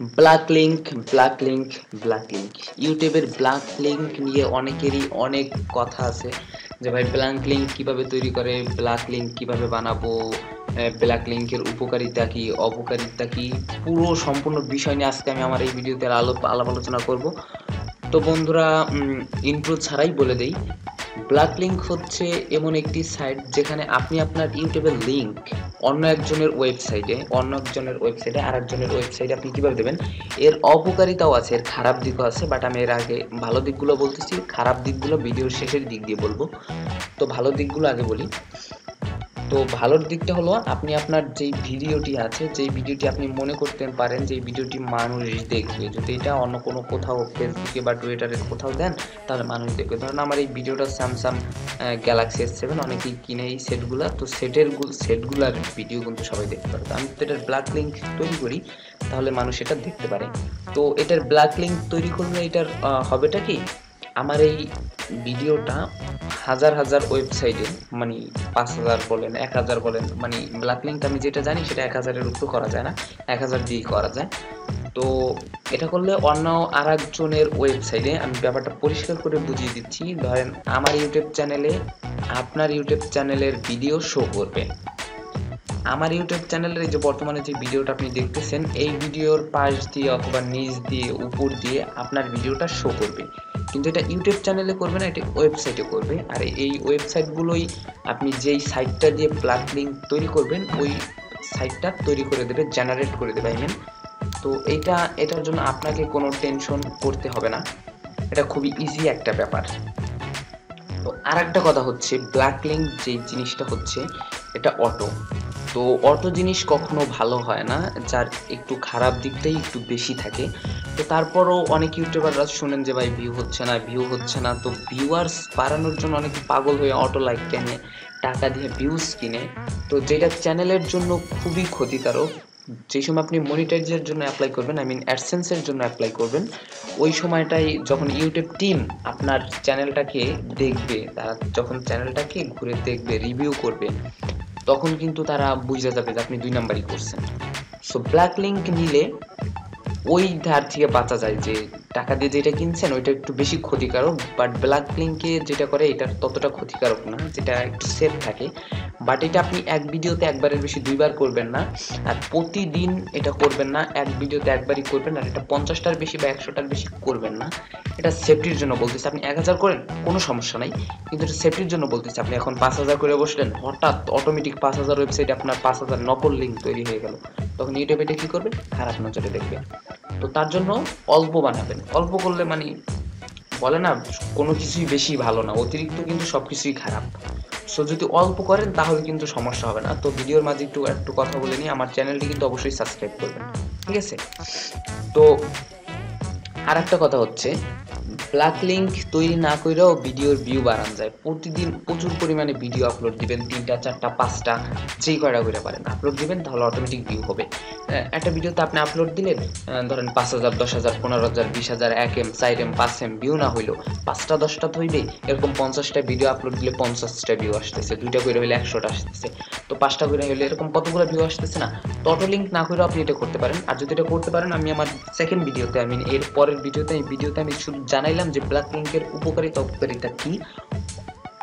Black link, black link, black link. ইউটিউবের black link নিয়ে অনেকেরই অনেক কথা আছে যে ভাই ব্ল্যাক লিঙ্ক কিভাবে তৈরি করে, ব্ল্যাক লিঙ্ক কিভাবে বানাবো, ব্ল্যাক লিঙ্কের উপকারিতা কি, অপকারিতা কি, পুরো সম্পূর্ণ বিষয় নিয়ে আজকে আমি আমার এই ভিডিওতে আলাপ আলোচনা করব। তো বন্ধুরা, ইন্ট্রো ছাড়াই বলে দেই, ব্ল্যাক লিঙ্ক হচ্ছে এমন একটি সাইট যেখানে আপনি আপনার ইউটিউবের লিঙ্ক অন্য একজনের ওয়েবসাইটে আরেকজনের ওয়েবসাইটে আপনি কিভাবে দেবেন। এর অপকারিতাও আছে, এর খারাপ দিকও আছে, বাট আমি এর আগে ভালো দিকগুলো বলতেছি, খারাপ দিকগুলো ভিডিওর শেষের দিক দিয়ে বলবো। তো ভালো দিকগুলো আগে বলি। তো ভালোর দিকটা হলো, আপনি আপনার যেই ভিডিওটি আছে, যেই ভিডিওটি আপনি মনে করতে পারেন যে ভিডিওটি মানুষ দেখবে, যদি এটা অন্য কোনো কোথাও ফেসবুকে বা টুইটারে কোথাও দেন তাহলে মানুষ দেখবে। ধরুন আমার এই ভিডিওটা স্যামসাং গ্যালাক্সি S7 অনেকেই কিনে এই সেটগুলা, তো সেটগুলার ভিডিও কিন্তু সবাই দেখতে পারে। তো আমি তো এটার ব্ল্যাক লিঙ্ক তৈরি করি, তাহলে মানুষ এটা দেখতে পারে। তো এটার ব্ল্যাক লিঙ্ক তৈরি করলে এটার হবেটা কি, আমার এই ভিডিওটা হাজার হাজার ওয়েবসাইটে, মানে 5,000 বলেন 1,000 বলেন, মানে ব্ল্যাক লিঙ্ক আমি যেটা জানি সেটা 1,000-এর উপরে করা যায় না, 1,000 দিয়েই করা যায়। তো এটা করলে অন্য আর একজনের ওয়েবসাইটে, আমি ব্যাপারটা পরিষ্কার করে বুঝিয়ে দিচ্ছি, ধরেন আমার ইউটিউব চ্যানেলে আপনার ইউটিউব চ্যানেলের ভিডিও শো করবে। আমার ইউটিউব চ্যানেলের এই যে বর্তমানে যে ভিডিওটা আপনি দেখতেছেন, এই ভিডিওর পাশ দিয়ে অথবা নিচ দিয়ে উপর দিয়ে আপনার ভিডিওটা শো করবে, কিন্তু এটা ইউটিউব চ্যানেলে করবে না, এটা ওয়েবসাইটে করবে। আর এই ওয়েবসাইটগুলোই আপনি যেই সাইটটা দিয়ে ব্ল্যাক লিঙ্ক তৈরি করবেন ওই সাইটটা তৈরি করে দেবে, জেনারেট করে দেবে আই মিন। তো এটার জন্য আপনাকে কোনো টেনশন করতে হবে না, এটা খুবই ইজি একটা ব্যাপার। তো আর একটা কথা হচ্ছে, ব্ল্যাক লিঙ্ক যেই জিনিসটা হচ্ছে এটা অটো। তো অটো জিনিস কখনো ভালো হয় না, যার একটু খারাপ দিকটাই একটু বেশি থাকে। তো তারপরও অনেক ইউটিউবাররা শুনেন যে ভাই ভিউ হচ্ছে না, তো ভিউয়ার্স বাড়ানোর জন্য অনেকে পাগল হয়ে অটো লাইক কেনে, টাকা দিয়ে ভিউজ কিনে। তো যেটা চ্যানেলের জন্য খুবই ক্ষতিকারক। যে সময় আপনি মনিটাইজের জন্য অ্যাপ্লাই করবেন, আই মিন অ্যাডসেন্সের জন্য অ্যাপ্লাই করবেন, ওই সময়টাই যখন ইউটিউব টিম আপনার চ্যানেলটাকে দেখবে, তারা যখন চ্যানেলটাকে ঘুরে দেখবে, রিভিউ করবে, তখন কিন্তু তারা বুঝে যাবে যে আপনি 2 নাম্বারই করছেন। সো ব্ল্যাক লিঙ্ক নিলে ওই ধার থেকে বাঁচা যায়, যে টাকা দিয়ে যেটা কিনছেন ওইটা একটু বেশি ক্ষতিকারক, বাট ব্ল্যাক লিঙ্কে যেটা করে এটা ততটা ক্ষতিকারক না, যেটা একটু সেফ থাকে। বাট এটা আপনি এক ভিডিওতে একবারের বেশি 2বার করবেন না, আর প্রতিদিন এটা করবেন না, এক ভিডিওতে একবারই করবেন। আর এটা 50টার বেশি বা 100টার বেশি করবেন না। এটা সেফটির জন্য বলতেছি, আপনি 1000 করেন কোনো সমস্যা নাই, কিন্তু এটা সেফটির জন্য বলতেছি। আপনি এখন 5000 করে বসলেন, হঠাৎ অটোমেটিক 5000 ওয়েবসাইটে আপনার 5000 নকল লিঙ্ক তৈরি হয়ে গেল, তখন ইউটিউব এটা কি করবে, খারাপ নজরে দেখবে। তো তার জন্য অল্প বানাবেন, অল্প করলে মানে বলে না, কোনো কিছুই বেশি ভালো না, অতিরিক্ত কিন্তু সবকিছুই খারাপ। সো যদি অল্প করেন তাহলে কিন্তু সমস্যা হবে না। তো ভিডিওর মাঝে একটু একটু কথা বলে নিই, আমার চ্যানেলটি কিন্তু অবশ্যই সাবস্ক্রাইব করবেন, ঠিক আছে? তো আর একটা কথা হচ্ছে, ব্ল্যাক লিঙ্ক তৈরি না কইরাও ভিডিওর ভিউ বাড়ান যায়। প্রতিদিন প্রচুর পরিমাণে ভিডিও আপলোড দিবেন, 3টা 4টা 5টা যেই কয়টা করে পারেন আপলোড দিবেন, তাহলে অটোমেটিক ভিউ হবে। একটা ভিডিওতে আপনি আপলোড দিলেন, ধরেন 5,000, 10,000, 15,000, 20,000, 1M, 4M, 5M ভিউ না হইলেও 5টা 10টা তো হইবেই। এরকম 50টা ভিডিও আপলোড দিলে 50টা ভিউ আসতেছে, 2টা করে হইলে 100টা আসতেছে, তো 5টা করে হইলে এরকম কতগুলো ভিউ আসতেছে না? তো অটো লিঙ্ক না করেও আপনি এটা করতে পারেন। আর যদি এটা করতে পারেন, আমি আমার সেকেন্ড ভিডিওতে, আই মিন এর পরের ভিডিওতে আমি শুধু জানাইলাম যে ব্ল্যাক লিঙ্কের উপকারিতা অপকারিতা কি।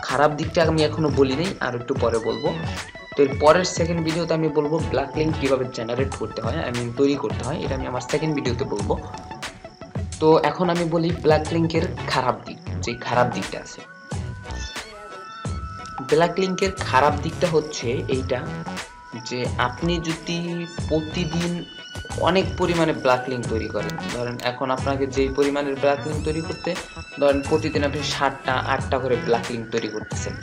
খারাপ দিকটা আমি এখনো বলি নাই, আর একটু পরে বলবো। তো এর পরের সেকেন্ড ভিডিওতে আমি বলবো ব্ল্যাক লিঙ্ক কিভাবে জেনারেট করতে হয়, আই মিন তৈরি করতে হয়, এটা আমি আমার সেকেন্ড ভিডিওতে বলবো। তো এখন আমি বলি ব্ল্যাক লিঙ্কের খারাপ দিক, যে খারাপ দিকটা আছে। ব্ল্যাক লিঙ্কের খারাপ দিকটা হচ্ছে এইটা, যে আপনি যদি প্রতিদিন অনেক পরিমাণে ব্ল্যাক লিঙ্ক তৈরি করেন, ধরেন এখন আপনাকে যেই পরিমাণের ব্ল্যাক লিঙ্ক তৈরি করতে, ধরেন প্রতিদিন আপনি 7টা 8টা করে ব্ল্যাক লিঙ্ক তৈরি করতেছেন,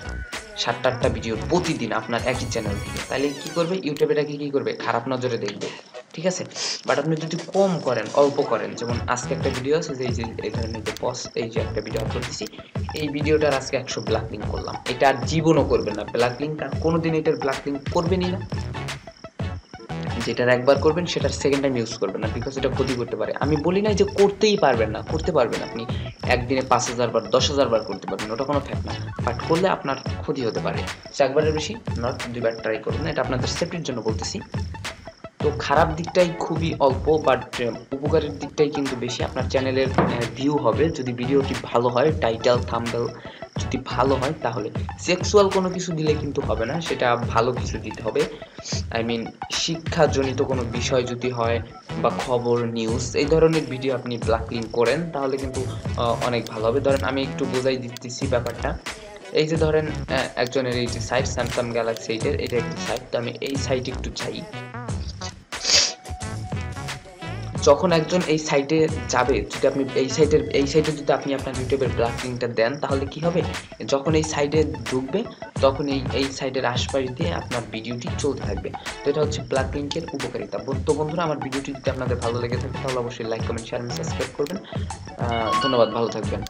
7টা 8টা ভিডিও প্রতিদিন আপনার একই চ্যানেল থেকে, তাহলে কি করবে, ইউটিউব এটাকে কি করবে, খারাপ নজরে দেখবে, ঠিক আছে? বাট আপনি যদি কম করেন, অল্প করেন, যেমন আজকে একটা ভিডিও আছে, যে এই ধরনের যে এই যে একটা ভিডিও আপলোড দিছি, এই ভিডিওটার আজকে 100 ব্ল্যাক লিঙ্ক করলাম, এটা আর জীবনও করবেন না ব্ল্যাক লিঙ্ক, আর কোনোদিন এটার ব্ল্যাক লিঙ্ক করবেনই না। যেটার একবার করবেন সেটার সেকেন্ড টাইম ইউজ করবেন না, বিকজ এটা ক্ষতি করতে পারে। আমি বলি নাই যে করতেই পারবেন না, করতে পারবেন, আপনি একদিনে 5,000 বার 10,000 বার করতে পারবেন, ওটা কোনো ফ্যাক্ট না, বাট করলে আপনার ক্ষতি হতে পারে। সো একবারের বেশি নট 2বার ট্রাই করবেন, এটা আপনাদের সেফটির জন্য বলতেছি। তো তো খারাপ দিকটাই খুবই অল্প, বাট উপকারের দিকটাই কিন্তু বেশি। আপনার চ্যানেলের ভিউ হবে যদি ভিডিওটি ভালো হয়, টাইটেল থাম্বনেল যদি ভালো হয়, তাহলে সেক্সুয়াল কোনো কিছু দিলে কিন্তু হবে না, সেটা ভালো কিছু দিতে হবে। আই মিন শিক্ষাজনিত কোনো বিষয় যদি হয় বা খবর নিউজ এই ধরনের ভিডিও আপনি ব্ল্যাক লিঙ্ক করেন, তাহলে কিন্তু অনেক ভালো হবে। ধরেন আমি একটু বোঝাই দিতেছি ব্যাপারটা। এই যে ধরেন একজনের এই যে সাইট স্যামসাং গ্যালাক্সি এইটের, এটা একটা সাইট। তো আমি এই সাইটে একটু যাই। যখন একজন এই সাইটে যাবে, যদি আপনি এই সাইটে যদি আপনি আপনার ইউটিউবের ব্ল্যাক লিঙ্কটা দেন, তাহলে কি হবে, যখন এই সাইটে ঢুকবে তখন এই সাইটের আশপাশ দিয়ে আপনার ভিডিওটি চলতে থাকবে। তো এটা হচ্ছে ব্ল্যাক লিঙ্কের উপকারিতা। তো বন্ধুরা, আমার ভিডিওটি যদি আপনাদের ভালো লেগে থাকে তাহলে অবশ্যই লাইক, কমেন্ট, শেয়ার এবং সাবস্ক্রাইব করবেন। ধন্যবাদ, ভালো থাকবেন।